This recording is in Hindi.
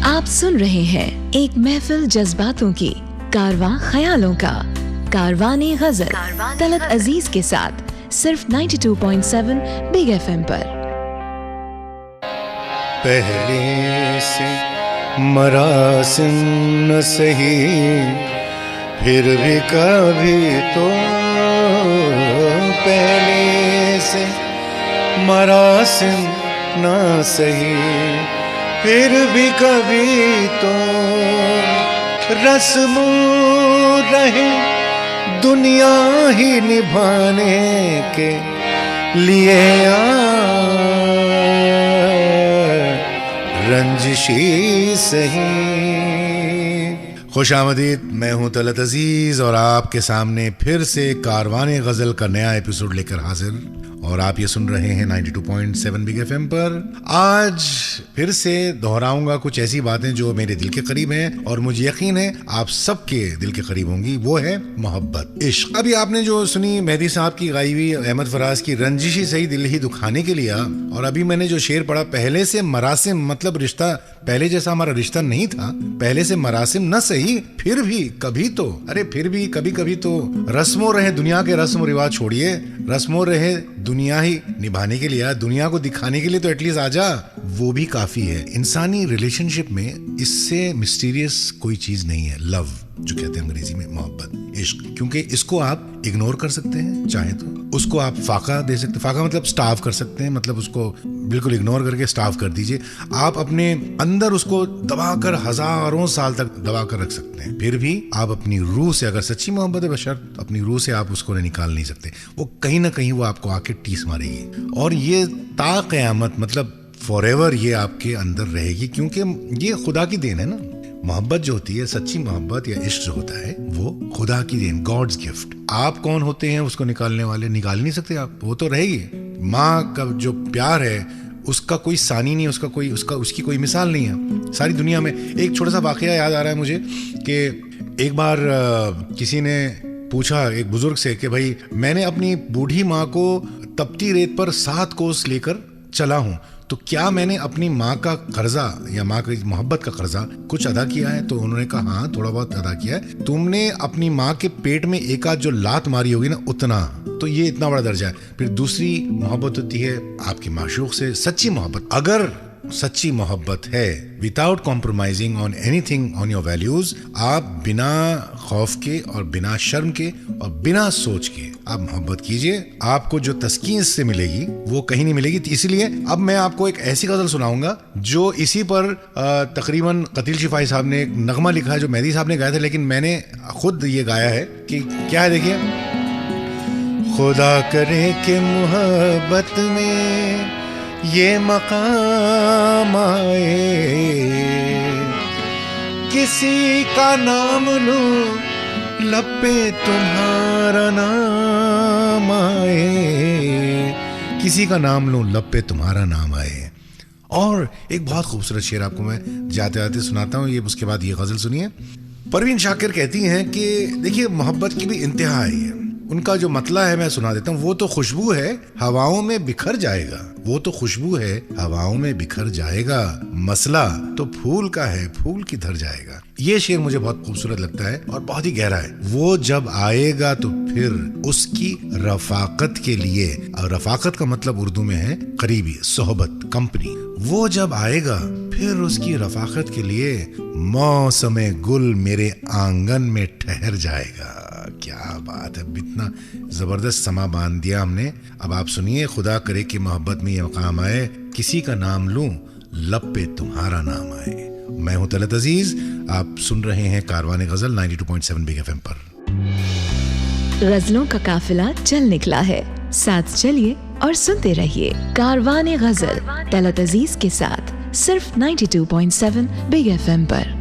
आप सुन रहे हैं एक महफिल जज्बातों की, कारवां ख्यालों का, कारवाने गजल तलत अजीज के साथ सिर्फ 92.7 बिग FM पर। पहले से मरासिम न सही, फिर भी कभी तो पहले से मरासिम न सही, फिर भी कभी तो रस्म रहे दुनिया ही निभाने के लिए रंजिशी सही। खुश आमदीद, मैं हूं तलत अजीज और आपके सामने फिर से कारवाने गजल का नया एपिसोड लेकर हाजिर। और आप ये सुन रहे हैं 92.7 बिग FM पर। आज फिर से दोहराऊंगा कुछ ऐसी बातें जो मेरे दिल के करीब हैं और मुझे यकीन है आप सबके दिल के करीब होंगी। वो है मोहब्बत, इश्क। अभी आपने जो सुनी मेहदी साहब की गाई हुई अहमद फराज की रंजिशी सही दिल ही दुखाने के लिए, और अभी मैंने जो शेर पढ़ा, पहले से मरासिम, मतलब रिश्ता पहले जैसा हमारा रिश्ता नहीं था, पहले से मरासिम न सही, फिर भी कभी तो, अरे फिर भी कभी कभी तो रस्मों रहे दुनिया के रस्म रिवाज छोड़िए, रस्मों रहे दुनिया ही निभाने के लिए, दुनिया को दिखाने के लिए तो एटलीस्ट आजा, वो भी काफी है। इंसानी रिलेशनशिप में इससे मिस्टीरियस कोई चीज नहीं है। लव जो कहते हैं अंग्रेजी में, मोहब्बत, इश्क, क्योंकि इसको आप इग्नोर कर सकते हैं चाहे तो, उसको आप फाका दे सकते हैं, फाका मतलब स्टाव कर सकते हैं, मतलब उसको बिल्कुल इग्नोर करके स्टाव कर दीजिए। आप अपने अंदर उसको दबाकर हजारों साल तक दबा कर रख सकते हैं, फिर भी आप अपनी रूह से, अगर सच्ची मोहब्बत है बशर्त, अपनी रूह से आप उसको निकाल नहीं सकते। वो कहीं ना कहीं वो आपको आके टीस मारेगी और ये ता क़यामत, मतलब फॉरएवर ये आपके अंदर रहेगी, क्योंकि ये खुदा की देन है ना। मोहब्बत जो होती है, सच्ची मोहब्बत या इश्क जो होता है, वो खुदा की देन, गॉड्स गिफ्ट। आप कौन होते हैं उसको निकालने वाले? निकाल नहीं सकते आप, वो तो रहेगी। माँ का जो प्यार है उसका कोई सानी नहीं, उसकी कोई मिसाल नहीं है सारी दुनिया में। एक छोटा सा वाकया याद आ रहा है मुझे कि एक बार किसी ने पूछा एक बुजुर्ग से कि भाई, मैंने अपनी बूढ़ी माँ को तपती रेत पर 7 कोस लेकर चला हूँ, तो क्या मैंने अपनी माँ का कर्जा या माँ की मोहब्बत का कर्जा कुछ अदा किया है? तो उन्होंने कहा हाँ, थोड़ा बहुत अदा किया है। तुमने अपनी माँ के पेट में एक आध जो लात मारी होगी ना, उतना, तो ये इतना बड़ा दर्जा है। फिर दूसरी मोहब्बत होती है आपकी माशूक से, सच्ची मोहब्बत। अगर सच्ची मोहब्बत है, without compromising on anything on your values, आप बिना खौफ के और बिना शर्म के और बिना सोच के आप मोहब्बत कीजिए। आपको जो तस्कीन से मिलेगी वो कहीं नहीं मिलेगी। इसीलिए अब मैं आपको एक ऐसी गजल सुनाऊंगा जो इसी पर तकरीबन कतील शिफाई साहब ने एक नगमा लिखा है जो मेहदी साहब ने गाया था, लेकिन मैंने खुद ये गाया है। कि क्या है, देखिए। खुदा करे कि मोहब्बत में ये मकाम आए, किसी का नाम लूं लब पे तुम्हारा नाम आए, किसी का नाम लूं लब पे तुम्हारा नाम आए। और एक बहुत खूबसूरत शेर आपको मैं जाते जाते सुनाता हूँ, ये उसके बाद ये गजल सुनिए। परवीन शाकिर कहती हैं कि देखिए, मोहब्बत की भी इंतहा है। उनका जो मतला है मैं सुना देता हूँ। वो तो खुशबू है हवाओं में बिखर जाएगा, वो तो खुशबू है हवाओं में बिखर जाएगा, मसला तो फूल का है, फूल किधर जाएगा। ये शेर मुझे बहुत खूबसूरत लगता है और बहुत ही गहरा है। वो जब आएगा तो फिर उसकी रफाकत के लिए, और रफाकत का मतलब उर्दू में है करीबी, सोहबत, कंपनी। वो जब आएगा फिर उसकी रफाकत के लिए मौसमे गुल मेरे आंगन में ठहर जाएगा। क्या बात है, इतना जबरदस्त समा बांध दिया हमने। अब आप सुनिए, खुदा करे कि मोहब्बत में ये मकाम आए, किसी का नाम लूं लब पे तुम्हारा नाम आए। मैं हूं तलत अजीज, आप सुन रहे हैं कारवाने गजल 92.7 बिग FM पर। गजलों का काफिला चल निकला है, साथ चलिए और सुनते रहिए कारवाने गजल तलत अजीज के साथ सिर्फ 92.7 बिग FM पर।